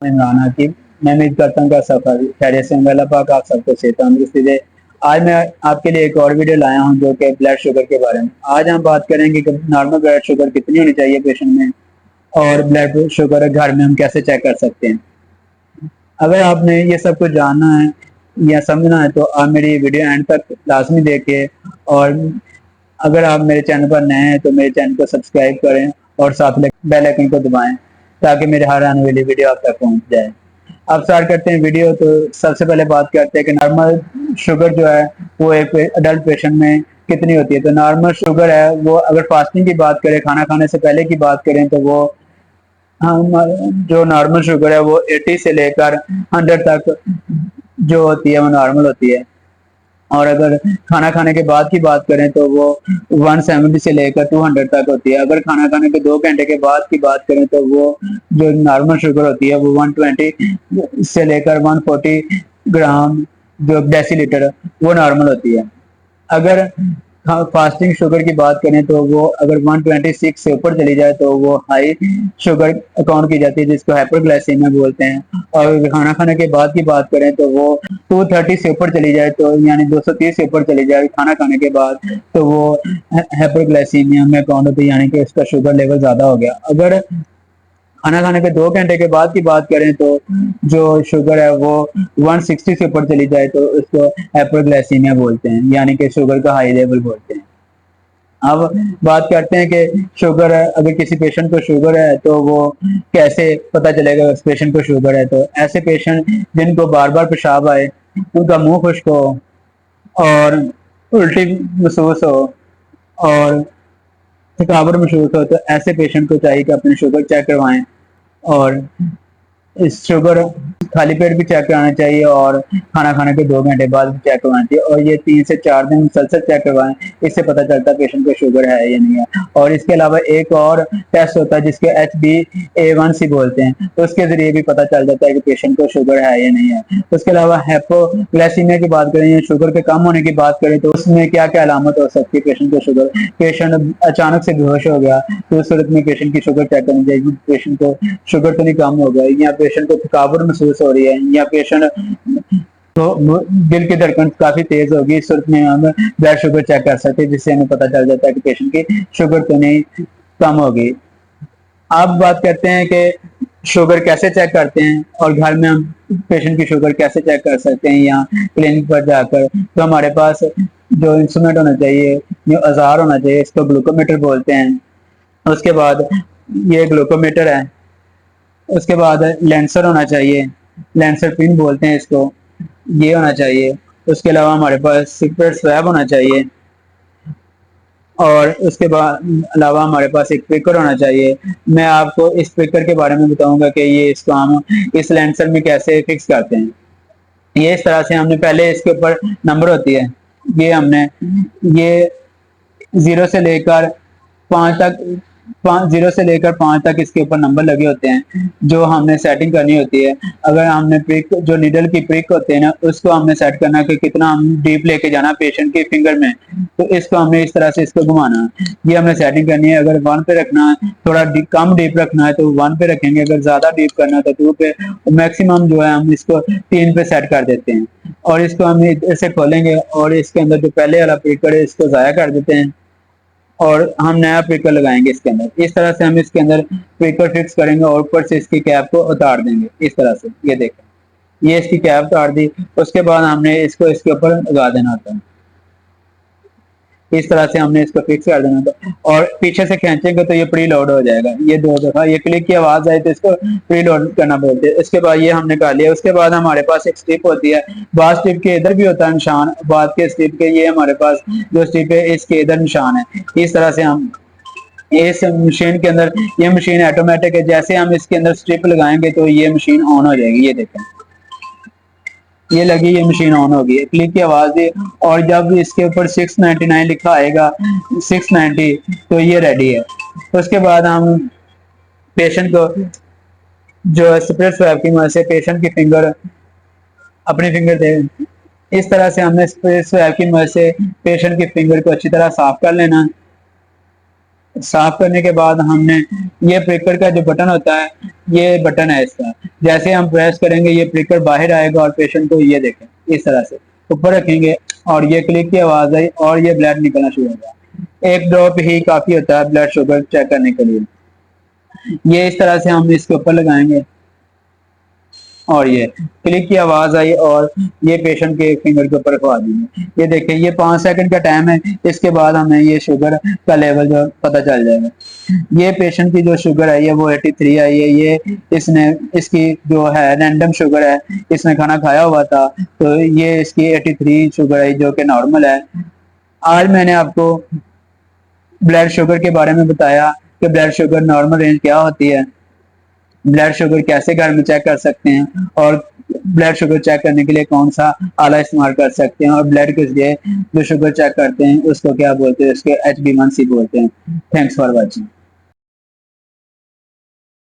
इमरान हाकिम। मैं उम्मीद करता हूँ कि आप सब खैरियत से होंगे। अल्लाह पाक आप सबको सेहत तंदुरुस्ती दे। आज मैं आपके लिए एक और वीडियो लाया हूँ जो कि ब्लड शुगर के बारे में। आज हम बात करेंगे कि नॉर्मल ब्लड शुगर कितनी होनी चाहिए पेशेंट में, और ब्लड शुगर घर में हम कैसे चेक कर सकते हैं। अगर आपने ये सब कुछ जानना है या समझना है तो आप मेरी ये वीडियो एंड तक लाजमी देखिए। और अगर आप मेरे चैनल पर नए हैं तो मेरे चैनल को सब्सक्राइब करें और साथ में बेल आइकन को दबाएं ताकि मेरे हर आने वाली वीडियो आप तक पहुंच जाए। अब स्टार्ट करते हैं वीडियो। तो सबसे पहले बात करते हैं कि नॉर्मल शुगर जो है वो एक अडल्ट पेशेंट में कितनी होती है। तो नॉर्मल शुगर है वो, अगर फास्टिंग की बात करें, खाना खाने से पहले की बात करें, तो वो हम जो नॉर्मल शुगर है वो 80 से लेकर 100 तक जो होती है वो नॉर्मल होती है। और अगर खाना खाने के बाद की बात करें तो वो 170 से लेकर 200 तक होती है। अगर खाना खाने के 2 घंटे के बाद की बात करें तो वो जो नॉर्मल शुगर होती है वो 120 से लेकर 140 ग्राम जो डेसीलीटर वो नॉर्मल होती है। अगर फास्टिंग शुगर की बात करें तो वो अगर 126 से ऊपर चली जाए तो वो हाई शुगर अकाउंट की जाती है, जिसको हाइपरग्लाइसीमिया बोलते हैं। और अगर खाना खाने के बाद की बात करें तो वो 230 से ऊपर चली जाए, तो यानी 230 से ऊपर चली जाए खाना खाने के बाद, तो वो हाइपरग्लाइसीमिया में अकाउंट होती है, यानी कि उसका शुगर लेवल ज्यादा हो गया। अगर खाना खाने के 2 घंटे के बाद की बात करें तो जो शुगर है वो 160 से ऊपर चली जाए तो उसको हाइपरग्लाइसीमिया बोलते हैं, यानी कि शुगर का हाई लेवल बोलते हैं। अब बात करते हैं कि शुगर है, अगर किसी पेशेंट को शुगर है तो वो कैसे पता चलेगा उस पेशेंट को शुगर है। तो ऐसे पेशेंट जिनको बार बार पेशाब आए, उनका मुंह खुश्क हो और उल्टी महसूस हो और थकावट महसूस हो, तो ऐसे पेशेंट को चाहिए कि अपने शुगर चेक करवाएं। और इस शुगर खाली पेट भी चेक कराना चाहिए और खाना खाने के 2 घंटे बाद भी चेक करवाना चाहिए, और ये 3 से 4 दिन मुसलसल चेक करवाएं। इससे पता चलता है पेशेंट को शुगर है या नहीं है। और इसके अलावा एक और टेस्ट होता है जिसके HbA1c बोलते हैं, तो उसके जरिए भी पता चल जाता है कि पेशेंट को शुगर है या नहीं है। उसके अलावा हाइपोग्लाइसीमिया की बात करें या शुगर के कम होने की बात करें तो उसमें क्या क्या अलामत हो सकती है पेशेंट को शुगर। पेशेंट अचानक से बेहोश हो गया तो उस सूरत में पेशेंट की शुगर चेक करनी चाहिए। पेशेंट को शुगर तो नहीं कम हो गई, या पेशेंट को थकावट महसूस हो रही है, या पेशेंट तो दिल की धड़कन काफी तेज होगी, इस सूरत में हम ब्लड शुगर चेक कर सकते हैं, जिससे हमें पता चल जाता है कि पेशेंट की शुगर तो नहीं कम होगी। अब बात करते हैं कि शुगर कैसे चेक करते हैं और घर में हम पेशेंट की शुगर कैसे चेक कर सकते हैं या क्लिनिक पर जाकर। तो हमारे पास जो इंस्ट्रूमेंट होना चाहिए, जो औजार होना चाहिए, इसको ग्लूकोमीटर बोलते हैं। उसके बाद ये ग्लूकोमीटर है। उसके बाद लेंसर होना चाहिए, लेंसर पिन बोलते हैं इसको, ये होना चाहिए। उसके अलावा हमारे पास सिगरेट स्वैब होना चाहिए, और उसके बाद अलावा हमारे पास एक स्पीकर होना चाहिए। मैं आपको इस स्पीकर के बारे में बताऊंगा कि ये इसको हम इस लेंसर में कैसे फिक्स करते हैं। ये इस तरह से हमने पहले इसके ऊपर नंबर होती है, ये हमने ये 0 से लेकर 5 तक इसके ऊपर नंबर लगे होते हैं जो हमने सेटिंग करनी होती है। अगर हमने प्रिक जो निडल की प्रिक होते हैं ना, उसको हमने सेट करना कि कितना हम डीप लेके जाना पेशेंट के फिंगर में, तो इसको हमने इस तरह से इसको घुमाना है, ये हमने सेटिंग करनी है। अगर 1 पे रखना है, थोड़ा कम डीप रखना है तो 1 पे रखेंगे, अगर ज्यादा डीप करना है तो 2 पे, मैक्सिमम जो है हम इसको 3 पे सेट कर देते हैं। और इसको हम इसे खोलेंगे और इसके अंदर जो पहले वाला प्रिकर है इसको जाया कर देते हैं और हम नया स्पीकर लगाएंगे इसके अंदर। इस तरह से हम इसके अंदर स्पीकर फिक्स करेंगे और ऊपर से इसकी कैप को उतार देंगे इस तरह से। ये देखें, ये इसकी कैप उतार दी। उसके बाद हमने इसको इसके ऊपर लगा देना होता है, इस तरह से हमने इसको फिक्स कर देना था। और पीछे से खींचेंगे तो ये प्री लोड हो जाएगा। ये 2 दफा ये क्लिक की आवाज आई तो इसको प्री लोड करना बोलते हैं। इसके बाद ये हमने कर लिया। उसके बाद हमारे पास एक स्ट्रिप होती है, बाद स्ट्रिप के इधर भी होता है निशान, बाद के स्ट्रिप के, ये हमारे पास जो स्ट्रिप है इसके इधर निशान है। इस तरह से हम इस मशीन के अंदर, ये मशीन ऑटोमेटिक है, जैसे हम इसके अंदर स्ट्रिप लगाएंगे तो ये मशीन ऑन हो जाएगी। ये देखें, ये लगी, ये मशीन ऑन होगी, क्लिक की आवाज दी, और जब इसके ऊपर 699 लिखा आएगा, 690, तो ये रेडी है। तो उसके बाद हम पेशेंट को जो स्प्रेड स्वैब की मदद से पेशेंट की फिंगर अपनी फिंगर दे, इस तरह से हमने स्प्रेड स्वैब की मदद से पेशेंट की फिंगर को अच्छी तरह साफ कर लेना। साफ करने के बाद हमने ये प्रिकर का जो बटन होता है, ये बटन है इसका, जैसे हम प्रेस करेंगे ये प्रिकर बाहर आएगा और पेशेंट को ये देखें इस तरह से ऊपर रखेंगे और ये क्लिक की आवाज आई और ये ब्लड निकलना शुरू होगा। एक ड्रॉप ही काफी होता है ब्लड शुगर चेक करने के लिए। ये इस तरह से हम इसके ऊपर लगाएंगे और ये क्लिक की आवाज आई और ये पेशेंट के फिंगर के ऊपर रखवा दीजिए। ये देखिए ये 5 सेकंड का टाइम है, इसके बाद हमें ये शुगर का लेवल जो पता चल जाएगा। ये पेशेंट की जो शुगर आई है वो 83 आई है। ये इसने इसकी जो है रैंडम शुगर है, इसने खाना खाया हुआ था तो ये इसकी 83 शुगर आई जो कि नॉर्मल है। आज मैंने आपको ब्लड शुगर के बारे में बताया कि ब्लड शुगर नॉर्मल रेंज क्या होती है, ब्लड शुगर कैसे घर में चेक कर सकते हैं और ब्लड शुगर चेक करने के लिए कौन सा आला इस्तेमाल कर सकते हैं और ब्लड के लिए जो शुगर चेक करते हैं उसको क्या बोलते हैं, उसके HbA1c बोलते हैं। Thanks for watching.